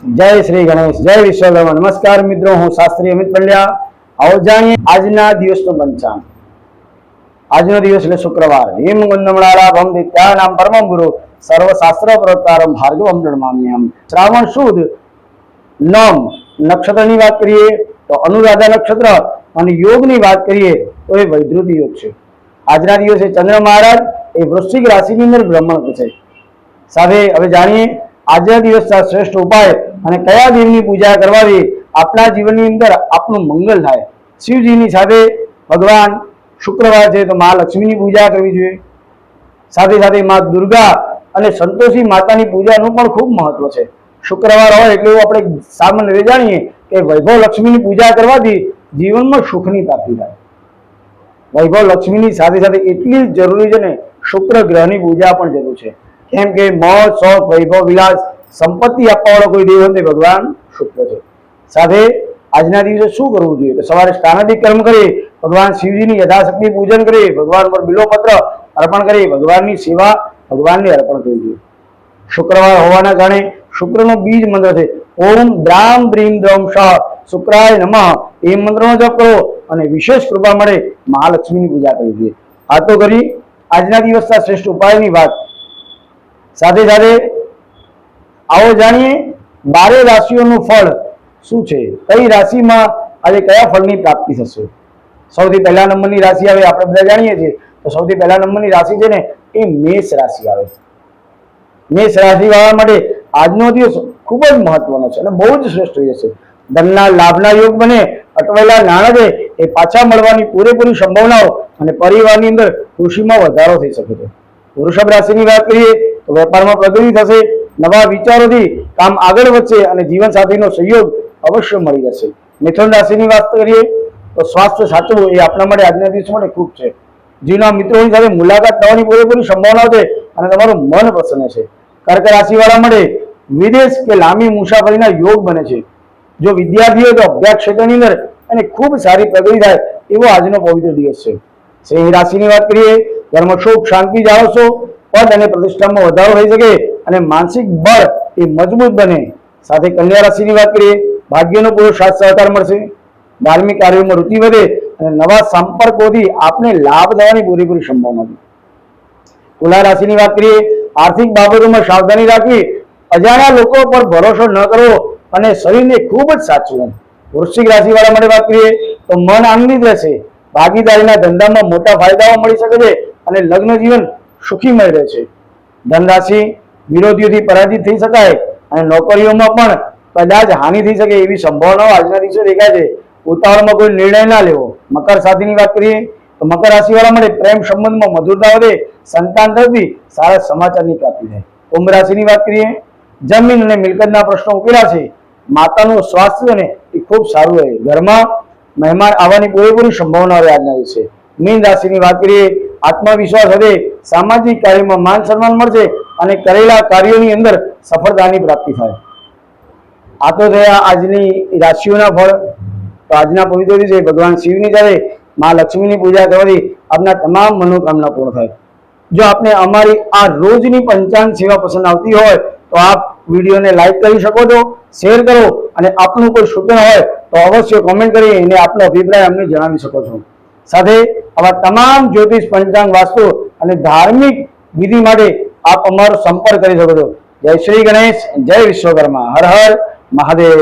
जय श्री गणेश, जय विश्वकर्मा। नमस्कार मित्रों, हूँ शास्त्री अमित पंड्या। आओ जाणीए आजना दिवसनो पंचांग। આજનો દિવસ એટલે શુક્રવાર। હિમ ગુંદમણાલા ભમ દિત્યા નામ પરમ ગુરુ સર્વશાસ્ત્ર પ્રવક્તારમ ભાર્ગવમ નમામ્યહમ। શ્રાવણ સુદ નમ નક્ષત્રની વાત કરીએ તો અનુરાધા નક્ષત્ર અને યોગની વાત કરીએ તો એ વૈદ્યુત યોગ છે। આજના દિવસે ચંદ્ર મહારાજ એ વૃશ્ચિક રાશિની અંદર ભ્રમણ કરશે। સાથે હવે જાણીએ આજના દિવસના શ્રેષ્ઠ ઉપાય અને કયા દેવની પૂજા કરવાથી આપણા જીવનની અંદર આપનું મંગળ થાય। શિવજીની સાથે ભગવાન શુક્રવાર છે તો મા લક્ષ્મીની પૂજા કરવી જોઈએ। સાથે સાથે મા દુર્ગા અને સંતોષી માતાની પૂજાનું પણ ખૂબ મહત્વ છે। શુક્રવાર હોય એટલે આપણે સામાન્ય રીતે જાણીએ કે વૈભવ લક્ષ્મીની પૂજા કરવાથી જીવનમાં સુખની પ્રાપ્તિ થાય। વૈભવ લક્ષ્મીની સાથે સાથે એટલી જ જરૂરી છે ને શુક્ર ગ્રહની પૂજા પણ જરૂર છે, કેમ કે મોજ શોખ વૈભવ વિલાસ સંપત્તિ આપવા વાળો કોઈ દેવ હોય ભગવાન શુક્ર છે। સાથે આજના દિવસે શું કરવું જોઈએ તો સવારે સ્નાનાદિક કર્મ કરીએ, ભગવાન શિવજીની યથાશક્તિ પૂજન કરીએ, ભગવાન પર બિલોપત્ર અર્પણ કરીએ, ભગવાનની સેવા ભગવાનને અર્પણ કરવી જોઈએ। શુક્રવાર હોવાના કારણે શુક્રનો બીજ મંત્ર છે ઓમ દ્રામ દ્રીમ દ્રૌમ શ શુક્રાય નમઃ। એ મંત્રનો જપ કરો અને વિશેષ કૃપા મળે મહાલક્ષ્મીની પૂજા કરવી જોઈએ। આ તો કરી આજના દિવસના શ્રેષ્ઠ ઉપાયની વાત। સાથે સાથે આવો જાણીએ 12 રાશિઓનું ફળ શું છે, કઈ રાશિમાં આજે કયા ફળની પ્રાપ્તિ થશે। સૌથી પહેલા નંબરની રાશિ આવે, આપણે બધા જાણીએ છીએ તો સૌથી પહેલા નંબરની રાશિ છે ને એ મેષ રાશિ આવે। મેષ રાશિ વાળા માટે આજનો દિવસ ખૂબ જ મહત્વનો છે અને બહુ જ શ્રેષ્ઠ દિવસ છે। ધનના લાભના યોગ બને, અટવાયેલા નાણાં છે એ પાછા મળવાની પૂરેપૂરી સંભાવનાઓ અને પરિવારની અંદર ખુશીમાં વધારો થઈ શકે છે। વૃષભ રાશિની વાત કરીએ તો વેપારમાં પ્રગતિ થશે, નવા વિચારોથી કામ આગળ વધશે અને જીવન સાથીનો સહયોગ અવશ્ય મળી જશે। મિથુન રાશિની વાત કરીએ તો સ્વાસ્થ્ય સાચવવું એ આપણા માટે આજના દિવસ માટે ખૂબ છે। જીવના મિત્રોની સાથે મુલાકાત થવાની પૂરેપૂરી સંભાવનાઓ છે અને તમારું મન પ્રસન્ન છે। કર્ક રાશિવાળા માટે વિદેશ કે લાંબી મુસાફરીના યોગ બને છે। જો વિદ્યાર્થીઓ તો અભ્યાસ ક્ષેત્રની અંદર અને ખૂબ સારી પ્રગતિ થાય એવો આજનો પવિત્ર દિવસ છે। સિંહ રાશિની વાત કરીએ ઘરમાં સુખ શાંતિ જાળવશો, પદ અને પ્રતિષ્ઠામાં વધારો થઈ શકે અને માનસિક બળ એ મજબૂત બને। સાથે કન્યા રાશિની વાત કરીએ ભાગ્યનો પૂરો સાથ સહકાર મળશે, ધાર્મિક કાર્યોમાં રુચિ વધે અને નવા સંપર્કોથી આપને લાભ થવાની પૂરેપૂરી સંભાવના છે। તુલા રાશિની વાત કરીએ આર્થિક બાબતોમાં સાવધાની રાખવી, અજાણ્યા લોકો પર ભરોસો ન કરવો અને શરીરને ખૂબ જ સાચવવું। વૃશ્ચિક રાશિવાળા માટે વાત કરીએ તો મન આનંદિત રહેશે, ભાગીદારીના ધંધામાં મોટા ફાયદાઓ મળી શકે છે અને લગ્ન જીવન સુખીમય રહે છે। ધનરાશિ વિરોધીઓથી પરાજિત થઈ શકાય અને નોકરીઓમાં પણ કદાચ હાનિ થઈ શકે એવી સંભાવનાઓ આજના દિવસે દેખાય છે। ઉતાવળમાં કોઈ નિર્ણય ના લેવો। મકર રાશિની વાત કરીએ તો મકર રાશિવાળા માટે પ્રેમ સંબંધમાં મધુરતા વધે, સંતાન તરફથી સારા સમાચારની પ્રાપ્તિ થાય। કુંભ રાશિની વાત કરીએ જમીન અને મિલકતના પ્રશ્નો ઉકેલાશે, માતાનું સ્વાસ્થ્ય ને એ ખૂબ સારું રહે, ઘરમાં મહેમાન આવવાની પૂરેપૂરી સંભાવના રહે આજના દિવસે। મીન રાશિની વાત કરીએ આત્મવિશ્વાસ વધે, સામાજિક કાર્યોમાં માન સન્માન મળશે અને કરેલા કાર્યોની અંદર સફળતાની પ્રાપ્તિ થાય। આ તો થયા આજની રાશિઓના ફળ। તો આજના પવિત્ર દિવસે ભગવાન શિવની સાથે મા લક્ષ્મીની પૂજા કરવાથી આપના તમામ મનોકામના પૂર્ણ થાય। જો આપને અમારી આ રોજની પંચાંગ સેવા પસંદ આવતી હોય તો આપ વિડીયોને લાઈક કરી શકો છો, શેર કરો અને આપનું કોઈ સૂચન હોય તો અવશ્ય કોમેન્ટ કરી અને આપનો અભિપ્રાય અમને જણાવી શકો છો। સાથે આવા તમામ જ્યોતિષ પંચાંગ વાસ્તુ અને ધાર્મિક વિધિ માટે આપ અમારો સંપર્ક કરી શકો છો। જય શ્રી ગણેશ, જય વિશ્વકર્મા, હર હર મહાદેવ।